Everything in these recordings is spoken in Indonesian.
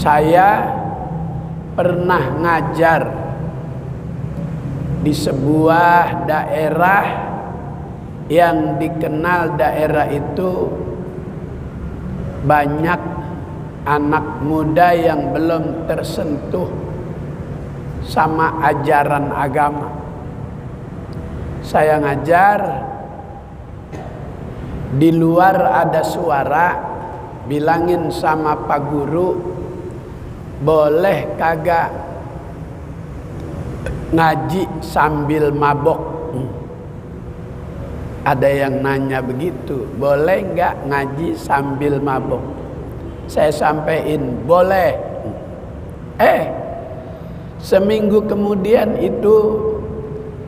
Saya pernah ngajar di sebuah daerah yang dikenal daerah itu banyak anak muda yang belum tersentuh sama ajaran agama. Saya ngajar, di luar ada suara, bilangin sama Pak Guru, boleh kagak ngaji sambil mabok? Ada yang nanya begitu, boleh nggak ngaji sambil mabok? Saya sampaikan boleh. Seminggu kemudian itu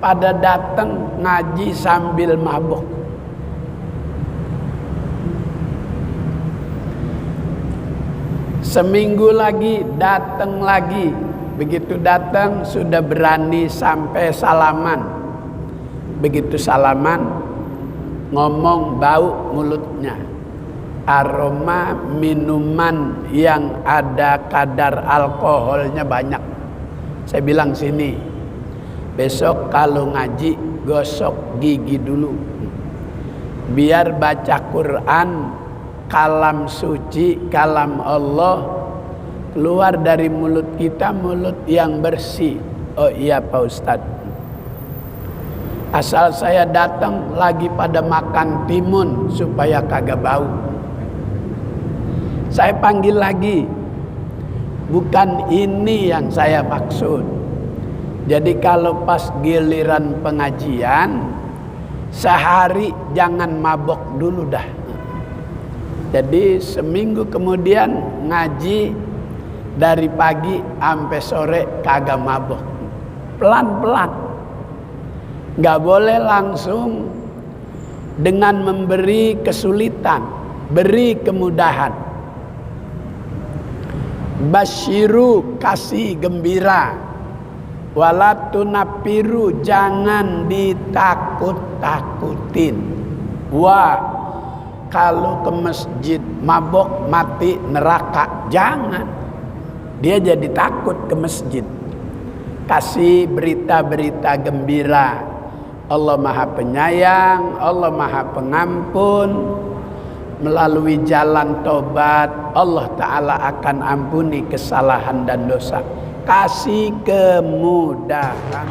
pada datang ngaji sambil mabok. Seminggu lagi datang lagi. Begitu datang sudah berani sampai salaman. Begitu salaman ngomong bau mulutnya. Aroma minuman yang ada kadar alkoholnya banyak. Saya bilang sini, besok kalau ngaji gosok gigi dulu. Biar baca Quran, kalam suci, kalam Allah keluar dari mulut kita, mulut yang bersih. Oh iya Pak Ustadz. Asal saya datang lagi pada makan timun supaya kagak bau. Saya panggil lagi. Bukan ini yang saya maksud. Jadi kalau pas giliran pengajian, sehari jangan mabok dulu dah. Jadi seminggu kemudian ngaji dari pagi sampai sore kagak mabok. Pelan-pelan. Gak boleh langsung dengan memberi kesulitan, beri kemudahan. Basyiru, kasih gembira. Walatunapiru, jangan ditakut-takutin. Wah, kalau ke masjid mabok mati neraka, jangan. Dia jadi takut ke masjid. Kasih berita-berita gembira. Allah Maha Penyayang, Allah Maha Pengampun. Melalui jalan tobat, Allah Ta'ala akan ampuni kesalahan dan dosa. Kasih kemudahan.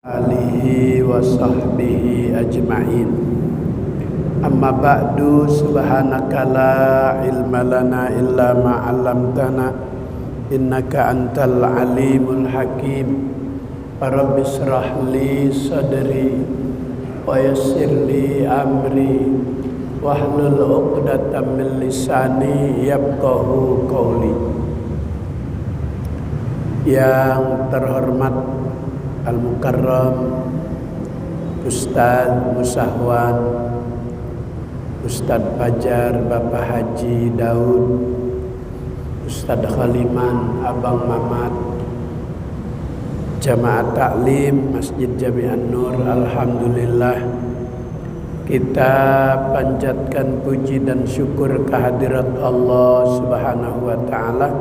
Alihi wa sahbihi ajma'in. Amma ba'du, subhanaka la ilma lana illa ma'alamtana, innaka antal alimul hakim. Rabbi shrah li sadri wa yassir li amri wahlul 'uqdatam min lisani yafqahu qawli. Yang terhormat Al-Mukarram Ustaz Musahwan, Ustaz Fajar, Bapak Haji Daud, Ustaz Khaliman, Abang Mamat, Jamaah Taklim Masjid Jami'an Nur, alhamdulillah kita panjatkan puji dan syukur kehadirat Allah Subhanahu wa taala.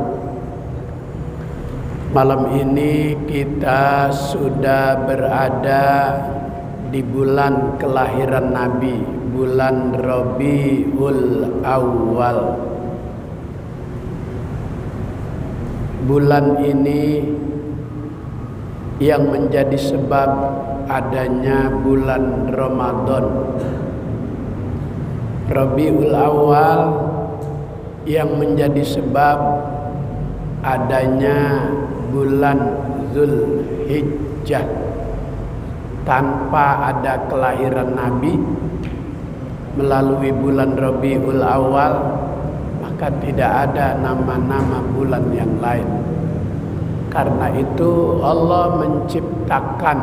Malam ini kita sudah berada di bulan kelahiran Nabi, bulan Rabiul Awal. Bulan ini yang menjadi sebab adanya bulan Ramadan. Rabiul Awal yang menjadi sebab adanya bulan Zulhijjah. Tanpa ada kelahiran Nabi melalui bulan Rabiul Awal, maka tidak ada nama-nama bulan yang lain. Karena itu Allah menciptakan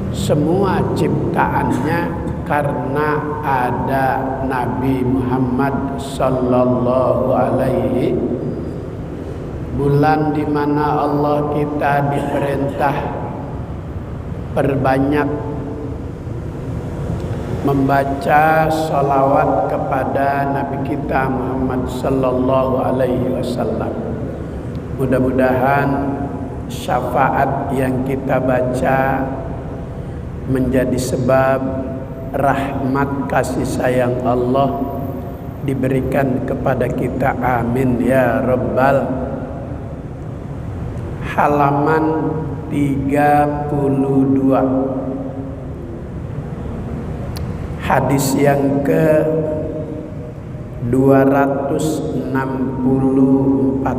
semua ciptaannya karena ada Nabi Muhammad sallallahu alaihi. Bulan di mana Allah kita diperintah perbanyak membaca salawat kepada Nabi kita Muhammad sallallahu alaihi wasallam. Mudah-mudahan syafaat yang kita baca menjadi sebab rahmat kasih sayang Allah diberikan kepada kita. Amin ya rabbal. Halaman 32, hadis yang ke 264.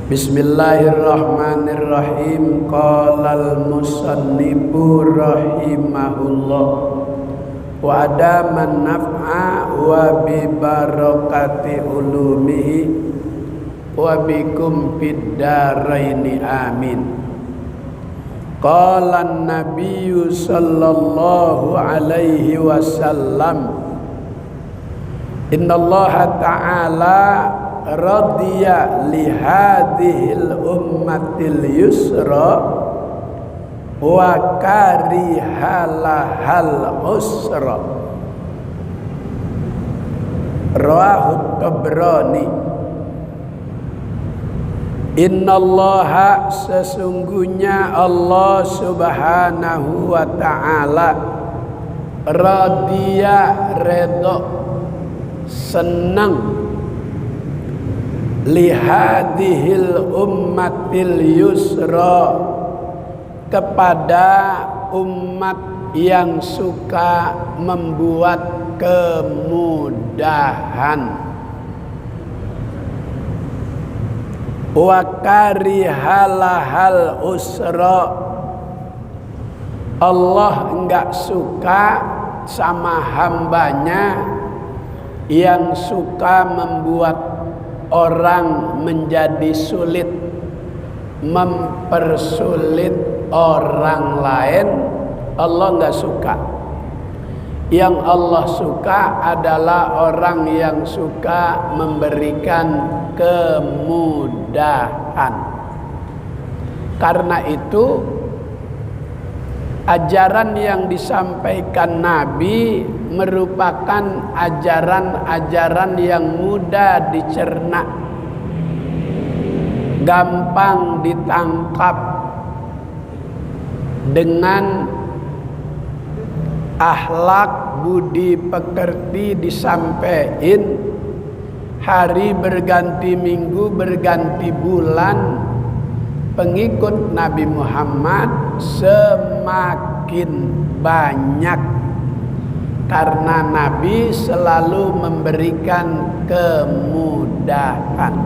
Bismillahirrahmanirrahim. Qalal musannifu rahimahullah wa adaman naf'a wa bi barakati ulumihi wa bikum fid daraini amin. Qala an-nabiyyu sallallahu alaihi wasallam, innallaha ta'ala radiya li hadhil ummatil yusra wa karihalahal usra. Rawahu Tabrani. Innallaha, sesungguhnya Allah subhanahu wa ta'ala, radiya, redha, senang, lihadihil ummatil yusra, kepada umat yang suka membuat kemudahan, wa karihalahal usra, Allah enggak suka sama hambanya yang suka membuat orang menjadi sulit, mempersulit orang lain. Allah enggak suka. Yang Allah suka adalah orang yang suka memberikan kemudahan. Karena itu ajaran yang disampaikan Nabi merupakan ajaran-ajaran yang mudah dicerna, gampang ditangkap, dengan akhlak budi pekerti disampaikan. Hari berganti minggu, berganti bulan, pengikut Nabi Muhammad semakin banyak, karena Nabi selalu memberikan kemudahan.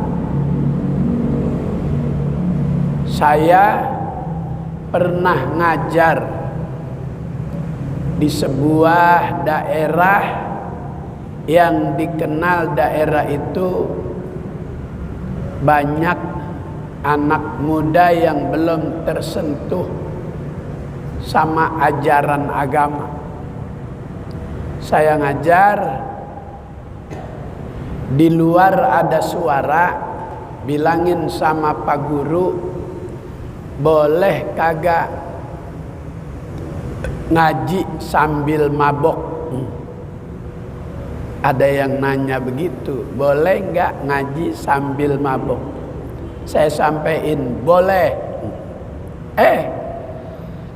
Saya pernah ngajar di sebuah daerah yang dikenal daerah itu banyak anak muda yang belum tersentuh sama ajaran agama. Saya ngajar, di luar ada suara, bilangin sama Pak Guru, boleh kagak ngaji sambil mabok? Ada yang nanya begitu, boleh nggak ngaji sambil mabok? Saya sampaikan boleh.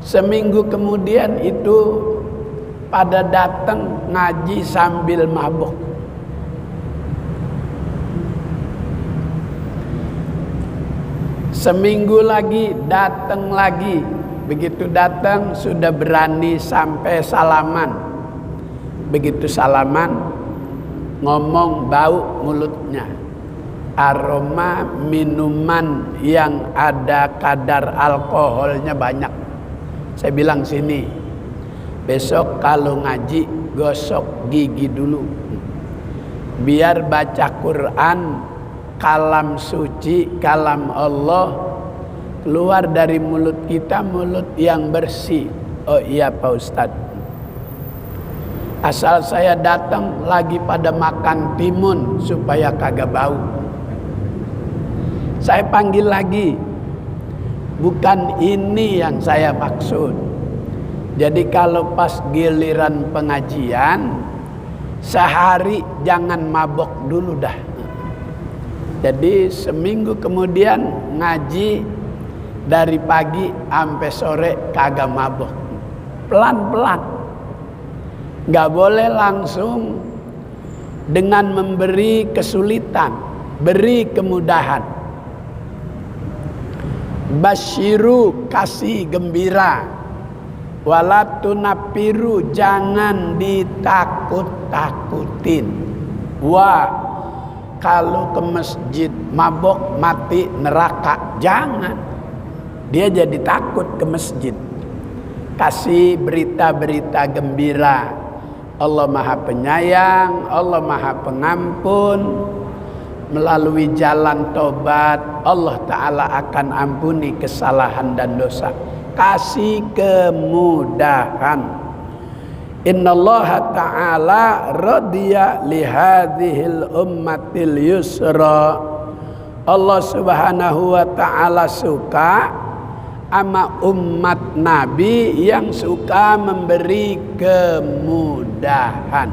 Seminggu kemudian itu pada datang ngaji sambil mabok. Seminggu lagi datang lagi. Begitu datang sudah berani sampai salaman. Begitu salaman, ngomong bau mulutnya, aroma minuman yang ada kadar alkoholnya banyak. Saya bilang, sini, besok kalau ngaji gosok gigi dulu, biar baca Quran, kalam suci, kalam Allah, keluar dari mulut kita, mulut yang bersih. Oh iya Pak Ustadz. Asal saya datang lagi pada makan timun supaya kagak bau. Saya panggil lagi. Bukan ini yang saya maksud. Jadi kalau pas giliran pengajian, sehari jangan mabok dulu dah. Jadi seminggu kemudian ngaji dari pagi sampai sore kagak mabok. Pelan-pelan. Gak boleh langsung dengan memberi kesulitan, beri kemudahan. Basyiru, kasih gembira. Walatunapiru, jangan ditakut-takutin. Wah, kalau ke masjid mabok mati neraka, jangan. Dia jadi takut ke masjid. Kasih berita-berita gembira. Allah Maha Penyayang, Allah Maha Pengampun. Melalui jalan tobat, Allah Ta'ala akan ampuni kesalahan dan dosa. Kasih kemudahan. Innallaha ta'ala radiya lihadhil ummatil yusra. Allah Subhanahu wa ta'ala suka sama umat Nabi yang suka memberi kemudahan.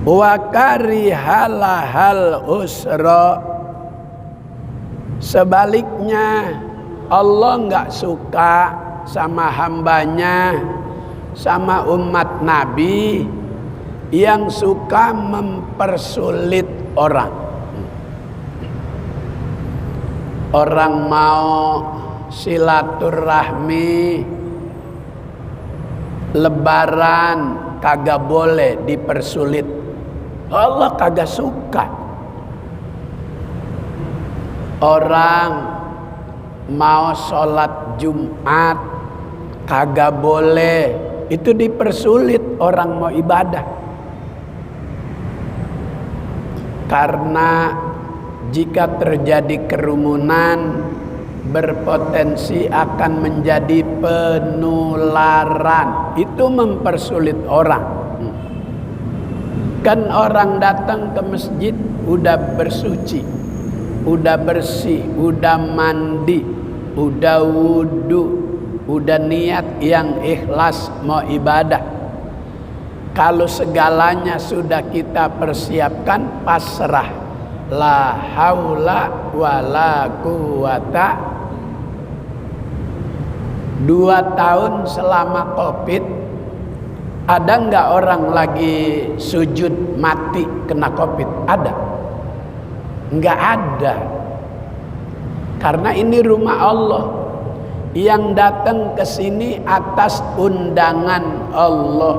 Wa karihalahal usra. Sebaliknya, Allah nggak suka sama hambanya, sama umat Nabi yang suka mempersulit orang. Orang mau silaturahmi, lebaran kagak boleh dipersulit. Allah kagak suka. Orang mau sholat Jumat kagak boleh, itu dipersulit orang mau ibadah. Karena jika terjadi kerumunan berpotensi akan menjadi penularan. Itu mempersulit orang. Kan orang datang ke masjid udah bersuci, udah bersih, udah mandi, udah wudu, udah niat yang ikhlas mau ibadah. Kalau segalanya sudah kita persiapkan, pasrah. La haula wala quwata. 2 tahun selama COVID, ada nggak orang lagi sujud mati kena COVID? Ada? Nggak ada. Karena ini rumah Allah. Yang datang ke sini atas undangan Allah.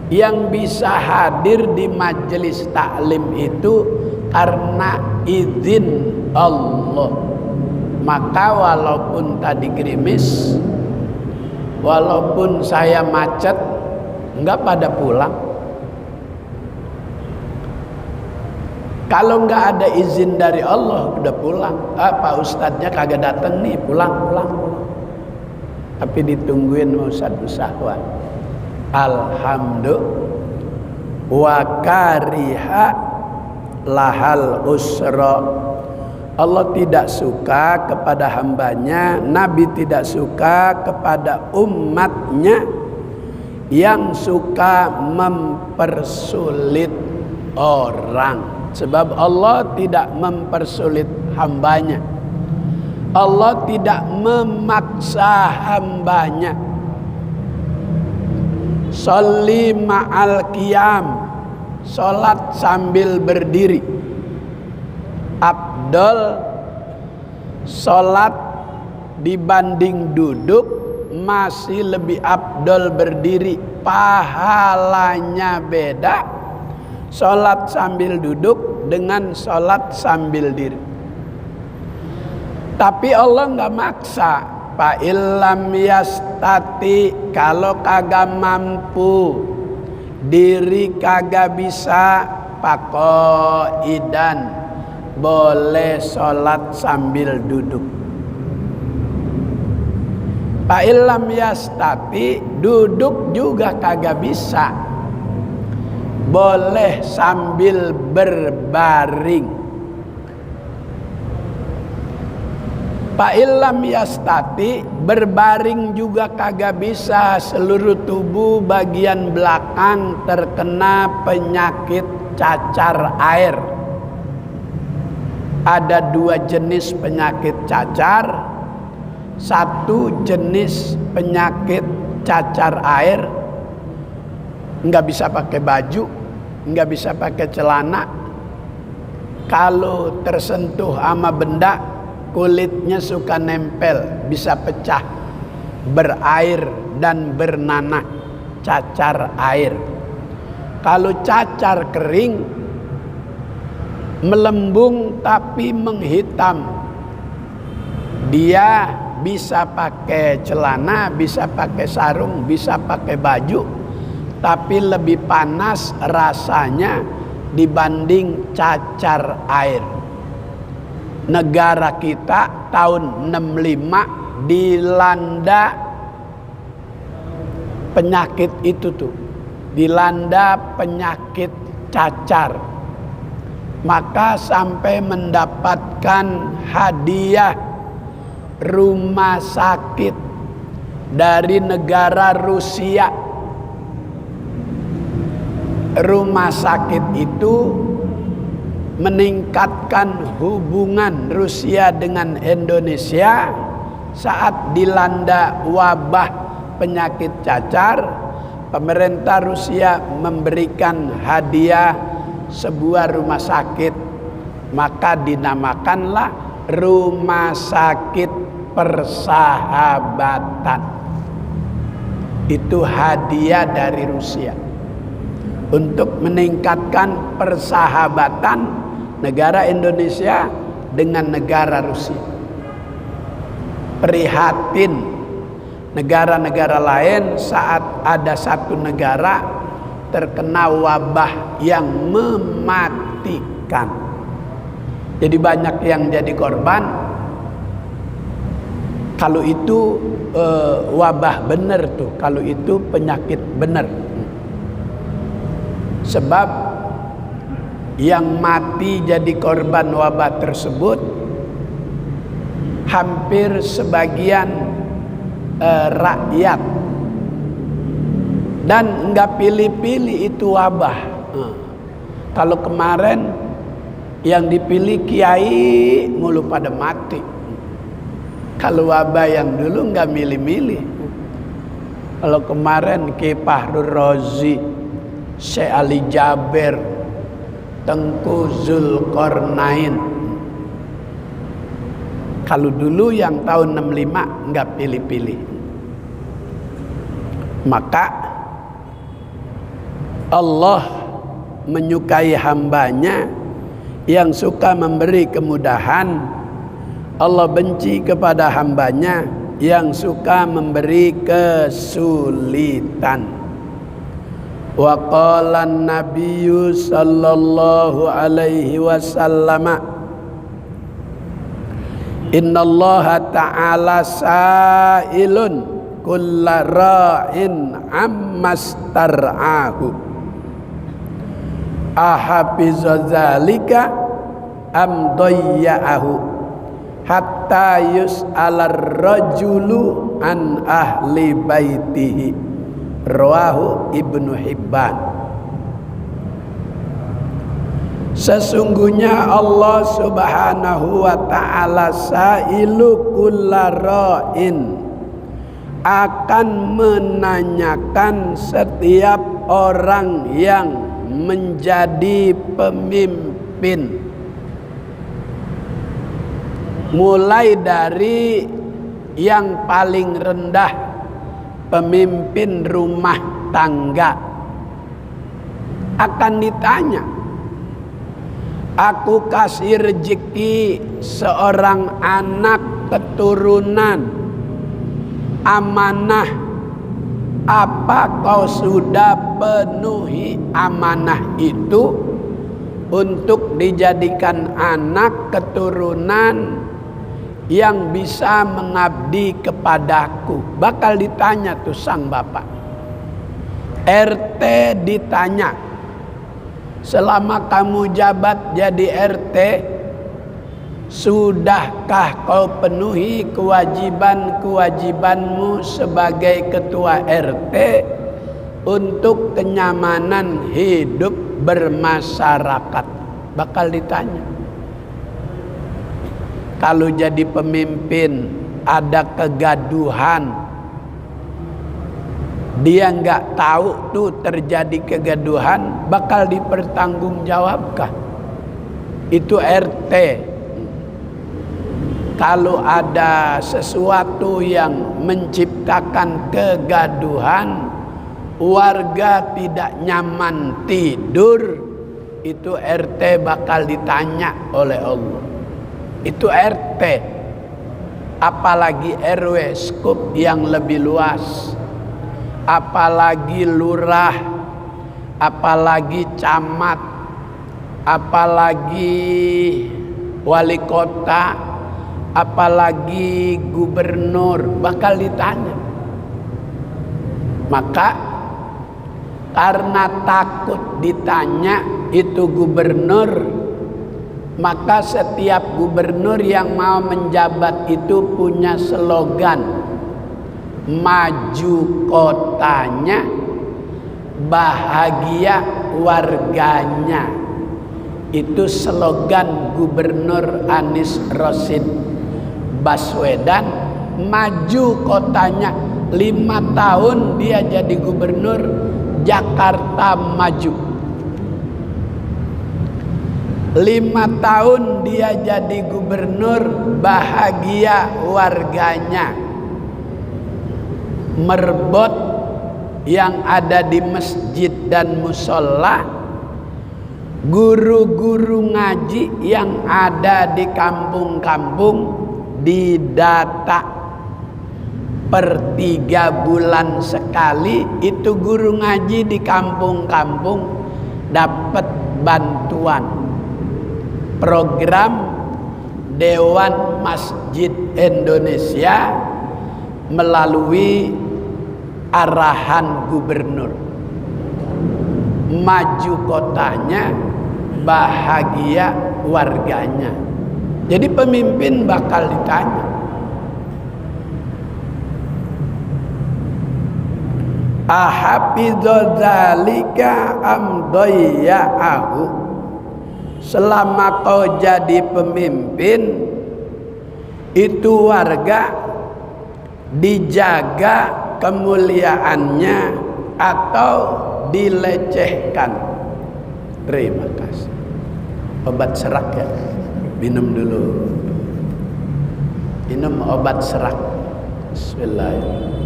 Yang bisa hadir di majelis taklim itu karena izin Allah. Maka walaupun tadi gerimis, walaupun saya macet, enggak pada pulang. Kalau enggak ada izin dari Allah, udah pulang. Pak Ustadznya kagak datang nih, pulang. Tapi ditungguin Ustadz Usahwan. Alhamdulillah. Wa kariha lahal usra. Allah tidak suka kepada hambanya, Nabi tidak suka kepada umatnya yang suka mempersulit orang. Sebab Allah tidak mempersulit hambanya. Allah tidak memaksa hambanya. Sholli ma'al qiyam, sholat sambil berdiri. Afdol sholat dibanding duduk, masih lebih afdol berdiri. Pahalanya beda sholat sambil duduk dengan sholat sambil diri. Tapi Allah nggak maksa. Fa illam yastati, kalau kagak mampu, diri kagak bisa, faqaidan, boleh sholat sambil duduk. Fa illam yastati, duduk juga kagak bisa, boleh sambil berbaring. Fa'ilam yastati, berbaring juga kagak bisa, seluruh tubuh bagian belakang terkena penyakit cacar air. Ada 2 jenis penyakit cacar. Satu jenis penyakit cacar air, nggak bisa pakai baju, nggak bisa pakai celana. Kalau tersentuh sama benda, kulitnya suka nempel, bisa pecah, berair dan bernanah, cacar air. Kalau cacar kering, melembung tapi menghitam, dia bisa pakai celana, bisa pakai sarung, bisa pakai baju, tapi lebih panas rasanya dibanding cacar air. Negara kita tahun 65 dilanda penyakit itu tuh, dilanda penyakit cacar. Maka sampai mendapatkan hadiah rumah sakit dari negara Rusia. Rumah sakit itu meningkatkan hubungan Rusia dengan Indonesia saat dilanda wabah penyakit cacar. Pemerintah Rusia memberikan hadiah sebuah rumah sakit, maka dinamakanlah Rumah Sakit Persahabatan. Itu hadiah dari Rusia untuk meningkatkan persahabatan negara Indonesia dengan negara Rusia. Prihatin negara-negara lain saat ada satu negara terkena wabah yang mematikan. Jadi banyak yang jadi korban. Kalau itu wabah benar tuh, kalau itu penyakit benar. Sebab yang mati jadi korban wabah tersebut hampir sebagian rakyat, dan nggak pilih-pilih itu wabah. Kalau kemarin yang dipilih kiai mulu pada mati. Kalau wabah yang dulu nggak milih-milih. Kalau kemarin Ki Fahrul Razi, Syekh Ali Jaber, Tengku Zulkarnain. Kalau dulu yang tahun 65 nggak pilih-pilih. Maka Allah menyukai hambanya yang suka memberi kemudahan. Allah benci kepada hambanya yang suka memberi kesulitan. Wa qala an-nabiyyu sallallahu alaihi wasallam, innallaha ta'ala sa'ilun kulla ra'in ammastar'ahu ahafiza zalika am dayya'ahu hatta yus'alar rajulu an ahli baitihi. Rawahu Ibnu Hibban. Sesungguhnya Allah Subhanahu wa ta'ala sa'ilu kulla ra'in, akan menanyakan setiap orang yang menjadi pemimpin, mulai dari yang paling rendah, pemimpin rumah tangga, akan ditanya, aku kasih rezeki seorang anak keturunan amanah, apa kau sudah penuhi amanah itu untuk dijadikan anak keturunan yang bisa mengabdi kepadaku? Bakal ditanya tuh sang bapak. RT ditanya, selama kamu jabat jadi RT, Sudahkah kau penuhi kewajiban-kewajibanmu sebagai ketua RT untuk kenyamanan hidup bermasyarakat? Bakal ditanya. Kalau jadi pemimpin ada kegaduhan, dia nggak tahu tuh terjadi kegaduhan, bakal dipertanggungjawabkan. Itu RT. Kalau ada sesuatu yang menciptakan kegaduhan, warga tidak nyaman tidur, itu RT bakal ditanya oleh Allah. Itu RT. Apalagi RW, skup yang lebih luas. Apalagi lurah, apalagi camat, apalagi wali kota, apalagi gubernur, bakal ditanya. Maka karena takut ditanya itu gubernur, maka setiap gubernur yang mau menjabat itu punya slogan, maju kotanya, bahagia warganya. Itu slogan Gubernur Anies Rashid Baswedan. Maju kotanya, 5 tahun dia jadi gubernur, Jakarta maju. 5 tahun dia jadi gubernur, bahagia warganya. Merbot yang ada di masjid dan musola, guru-guru ngaji yang ada di kampung-kampung didata. Per 3 bulan sekali itu guru ngaji di kampung-kampung dapat bantuan. Program Dewan Masjid Indonesia melalui arahan gubernur, maju kotanya, bahagia warganya. Jadi pemimpin bakal ditanya, ahafidhu dzalika am dhayya'ahu? Selama kau jadi pemimpin, itu warga dijaga kemuliaannya atau dilecehkan? Terima kasih. Obat serak ya, minum dulu. Minum obat serak. Bismillahirrahmanirrahim.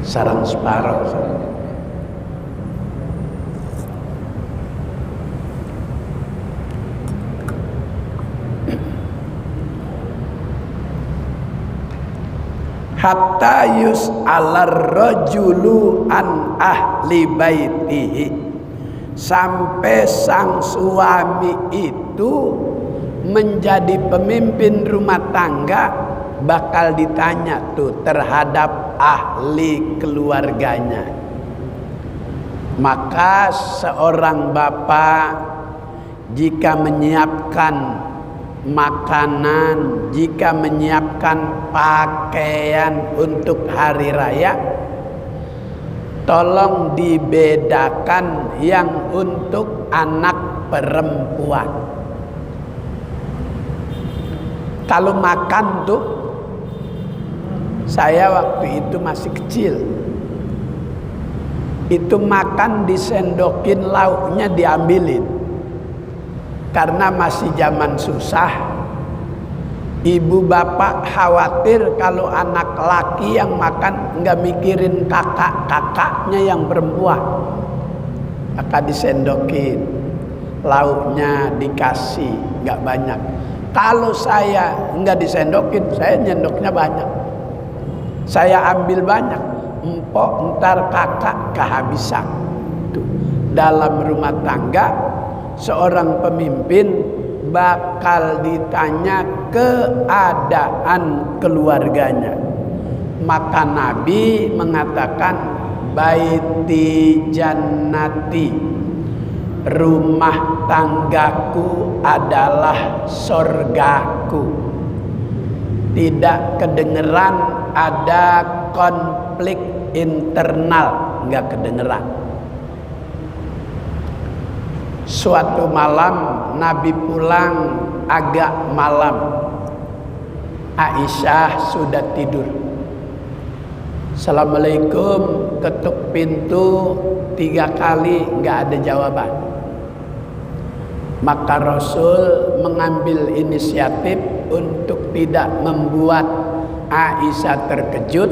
Sarang separuh. Hatta yus'alar rajulu an ahli baitihi, sampai sang suami itu menjadi pemimpin rumah tangga, bakal ditanya tuh terhadap ahli keluarganya. Maka seorang bapak jika menyiapkan makanan, jika menyiapkan pakaian untuk hari raya, tolong dibedakan yang untuk anak perempuan. Kalau makan tuh, saya waktu itu masih kecil, itu makan disendokin, lauknya diambilin. Karena masih zaman susah, ibu bapak khawatir kalau anak laki yang makan nggak mikirin kakak-kakaknya yang perempuan, maka disendokin, lauknya dikasih nggak banyak. Kalau saya nggak disendokin, saya nyendoknya banyak. Saya ambil banyak, empok ntar kakak kehabisan. Tuh. Dalam rumah tangga, seorang pemimpin bakal ditanya keadaan keluarganya. Maka Nabi mengatakan, baiti jannati, rumah tanggaku adalah sorgaku. Tidak kedengeran ada konflik internal, nggak kedengeran. Suatu malam Nabi pulang agak malam. Aisyah sudah tidur. Assalamualaikum, ketuk pintu 3 kali, nggak ada jawaban. Maka Rasul mengambil inisiatif untuk tidak membuat Aisyah terkejut.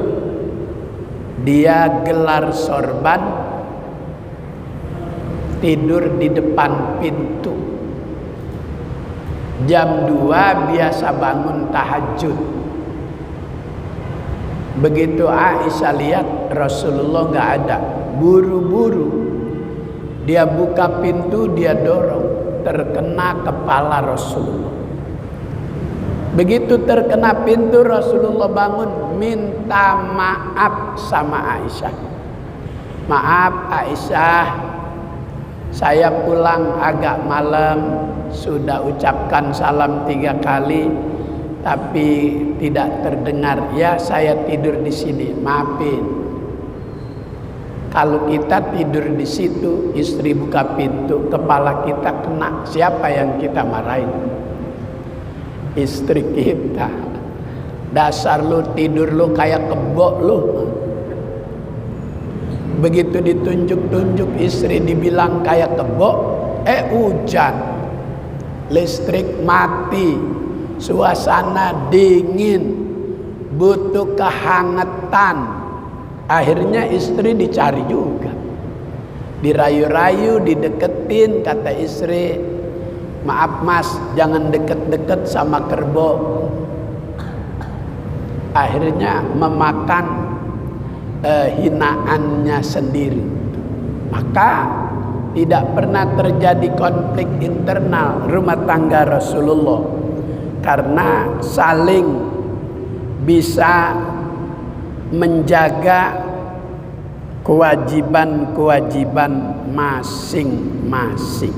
Dia gelar sorban, tidur di depan pintu. Jam 2 biasa bangun tahajud. Begitu Aisyah lihat Rasulullah nggak ada, buru-buru dia buka pintu, dia dorong, terkena kepala Rasulullah. Begitu terkena pintu, Rasulullah bangun, minta maaf sama Aisyah. Maaf Aisyah, saya pulang agak malam, sudah ucapkan salam 3 kali, tapi tidak terdengar. Ya, saya tidur di sini, maafin. Kalau kita tidur di situ, istri buka pintu, kepala kita kena, siapa yang kita marahin? Istri kita. Dasar lu tidur lu kayak kebo lu. Begitu ditunjuk-tunjuk istri dibilang kayak kebo, hujan, listrik mati, suasana dingin, butuh kehangatan. Akhirnya istri dicari juga, dirayu-rayu, dideketin. Kata istri, maaf mas, jangan deket-deket sama kerbau. Akhirnya memakan hinaannya sendiri. Maka tidak pernah terjadi konflik internal rumah tangga Rasulullah, karena saling bisa menjaga kewajiban-kewajiban masing-masing.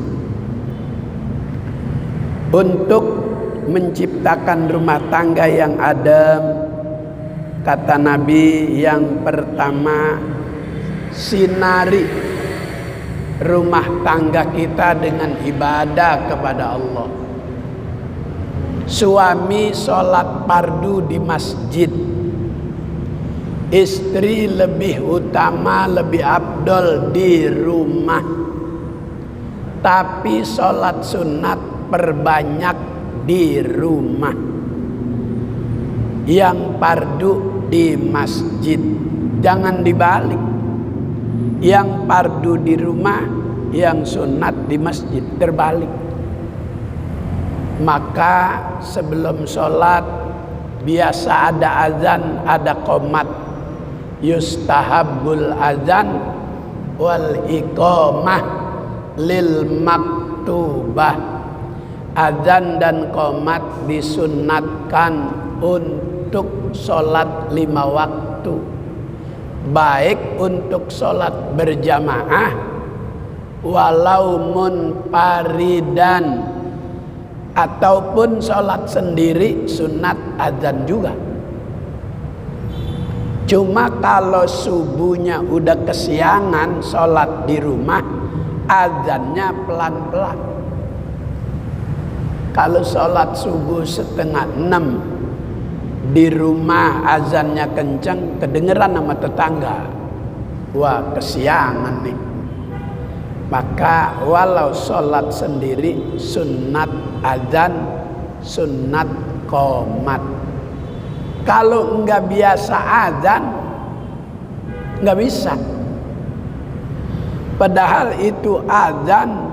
Untuk menciptakan rumah tangga yang adem, kata Nabi, yang pertama, sinari rumah tangga kita dengan ibadah kepada Allah. Suami sholat fardu di masjid, istri lebih utama, lebih afdol di rumah. Tapi sholat sunat perbanyak di rumah. Yang fardu di masjid, jangan dibalik. Yang fardu di rumah, yang sunat di masjid, terbalik. Maka sebelum sholat biasa ada azan, ada qomat. Yustahabul azan wal iqamah lil maktubah. Azan dan qomat disunatkan untuk sholat 5 waktu, baik untuk sholat berjamaah walau munfaridan, ataupun sholat sendiri sunat azan juga. Cuma kalau subuhnya udah kesiangan sholat di rumah, azannya pelan-pelan. Kalau sholat subuh 5:30 di rumah azannya kencang, kedengeran sama tetangga, wah kesiangan nih. Maka walau sholat sendiri sunat azan, sunat qomat. Kalau enggak biasa azan, enggak bisa. Padahal itu azan,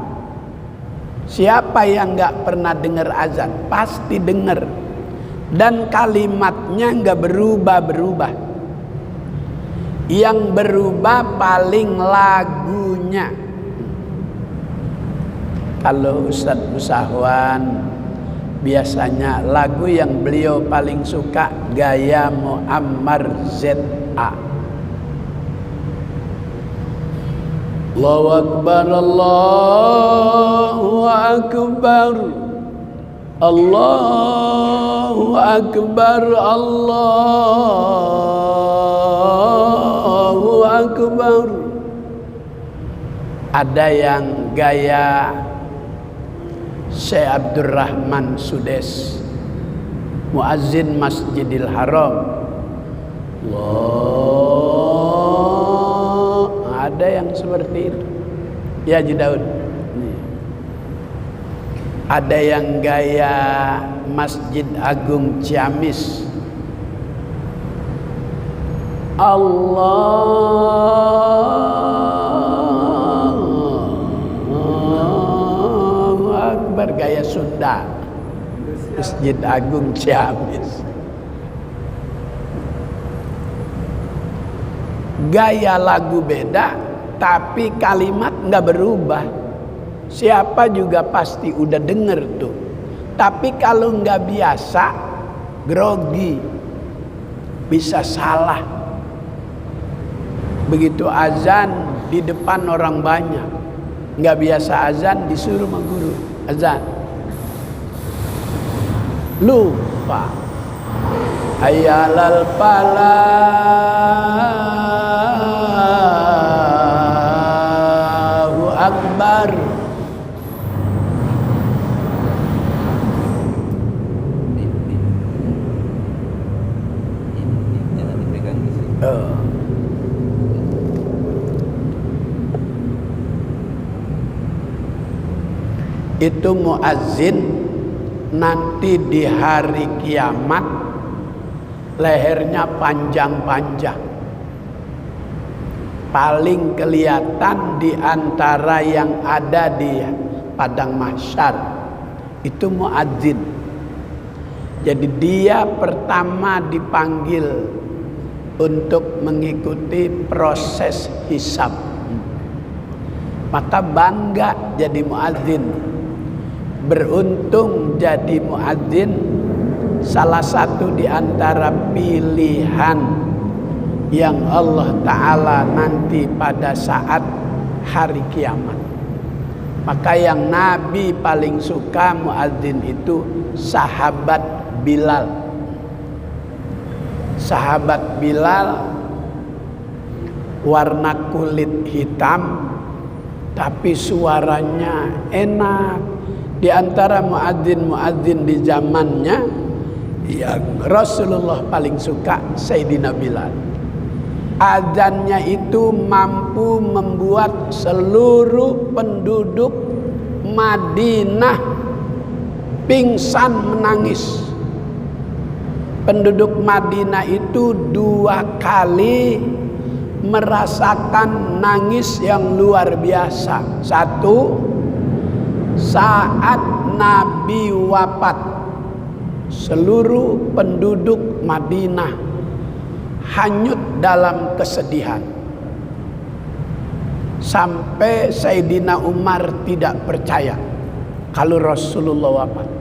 siapa yang enggak pernah dengar azan? Pasti dengar. Dan kalimatnya enggak berubah-berubah. Yang berubah paling lagunya. Kalau Ustadz Musahwan Biasanya lagu yang beliau paling suka gaya Muammar Z.A. Allahu Akbar, Allahu Akbar, Allahu Akbar, Allahu Akbar. Ada yang gaya Syekh Abdurrahman Sudes, muazzin Masjidil Haram. Allah, ada yang seperti itu. Ya Haji Daud. Ada yang gaya Masjid Agung Ciamis. Allahu Akbar, gaya Sunda, Masjid Agung Ciamis. Gaya lagu beda, tapi kalimat nggak berubah. Siapa juga pasti udah denger tuh. Tapi kalau nggak biasa, grogi, bisa salah. Begitu azan di depan orang banyak, nggak biasa azan, disuruh sama guru azan, lupa. Hayya 'alal falah, Allahu Akbar. Itu muazzin nanti di hari kiamat lehernya panjang-panjang, paling kelihatan di antara yang ada di padang mahsyar. Itu muazzin. Jadi dia pertama dipanggil untuk mengikuti proses hisab. Maka bangga jadi muazzin. Beruntung jadi muazzin, salah satu di antara pilihan yang Allah Ta'ala nanti pada saat hari kiamat. Maka yang Nabi paling suka muazzin itu sahabat Bilal. Sahabat Bilal warna kulit hitam, tapi suaranya enak. Di antara muadzin-muadzin di zamannya yang Rasulullah paling suka Sayyidina Bilal. Adzannya itu mampu membuat seluruh penduduk Madinah pingsan menangis. Penduduk Madinah itu 2 kali merasakan nangis yang luar biasa. 1, saat Nabi wafat, seluruh penduduk Madinah hanyut dalam kesedihan. Sampai Sayyidina Umar tidak percaya kalau Rasulullah wafat.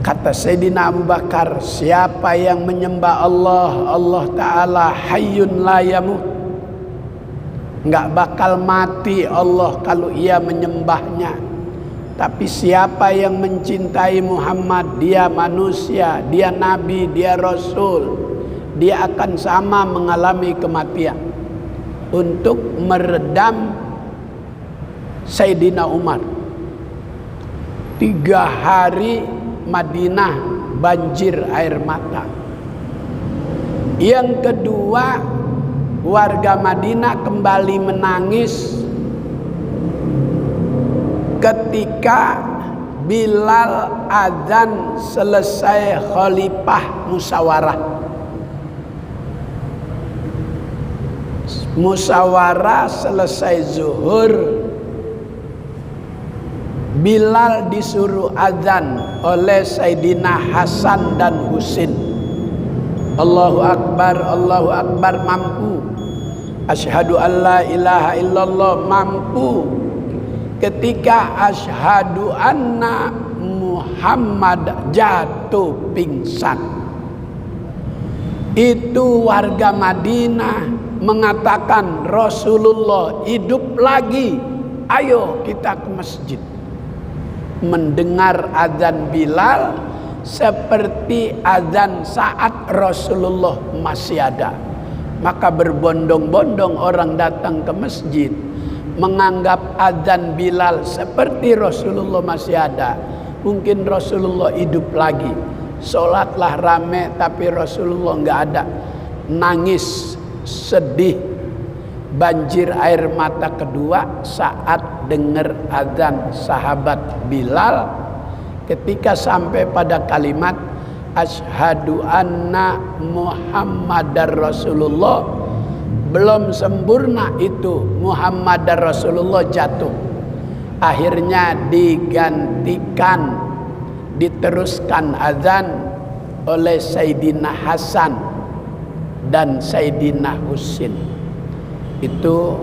Kata Sayyidina Abu Bakar, siapa yang menyembah Allah, Allah Ta'ala hayyun la yamut, nggak bakal mati Allah kalau ia menyembahnya. Tapi siapa yang mencintai Muhammad, dia manusia, dia nabi, dia rasul, dia akan sama mengalami kematian. Untuk meredam Sayyidina Umar, 3 hari Madinah banjir air mata. Yang kedua, warga Madinah kembali menangis ketika Bilal azan selesai khalifah musyawarah. Musyawarah selesai zuhur, Bilal disuruh azan oleh Sayyidina Hasan dan Husin. Allahu Akbar, Allahu Akbar mampu. Asyhadu an la ilaha illallah mampu. ketika asyhadu anna Muhammad jatuh pingsan, itu warga Madinah mengatakan Rasulullah hidup lagi, ayo kita ke masjid. Mendengar azan Bilal seperti azan saat Rasulullah masih ada, maka berbondong-bondong orang datang ke masjid menganggap azan Bilal seperti Rasulullah masih ada. Mungkin Rasulullah hidup lagi. Sholatlah rame tapi Rasulullah nggak ada. Nangis, sedih, banjir air mata kedua saat dengar azan sahabat Bilal. Ketika sampai pada kalimat asyhadu anna Muhammadar Rasulullah, belum sempurna itu Muhammadar Rasulullah jatuh. Akhirnya digantikan, diteruskan azan oleh Sayyidina Hasan dan Sayyidina Husin. Itu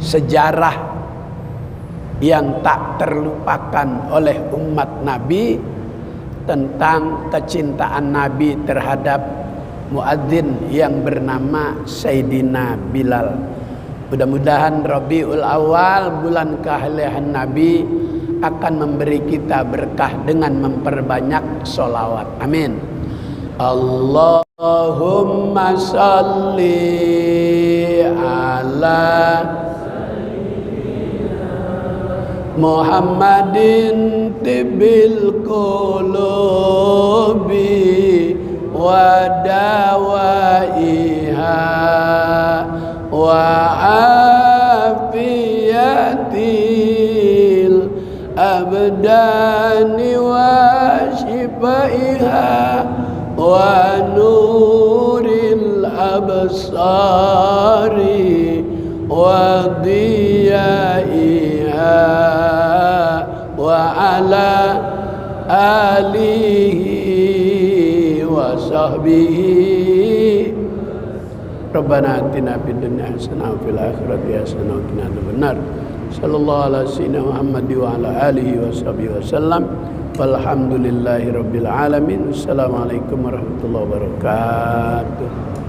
sejarah yang tak terlupakan oleh umat Nabi tentang kecintaan Nabi terhadap muadzin yang bernama Sayyidina Bilal. Mudah-mudahan Rabiul Awal, bulan keahlian Nabi, akan memberi kita berkah dengan memperbanyak sholawat. Amin. Allahumma salli ala Muhammadin tibil qulubi wa dawaiha wa afiyatil abdani wa shifaiha wa nuril absari wa diyaiha wa ala alihi wa sahbihi. Rabbana atina fid dunya hasanah wa fil akhirati hasanah wa qina adzabannar. Sallallahu ala sayyidina Muhammad wa ala alihi wa sahbihi wasallam. Walhamdulillahi rabbil alamin. Assalamualaikum warahmatullahi wabarakatuh.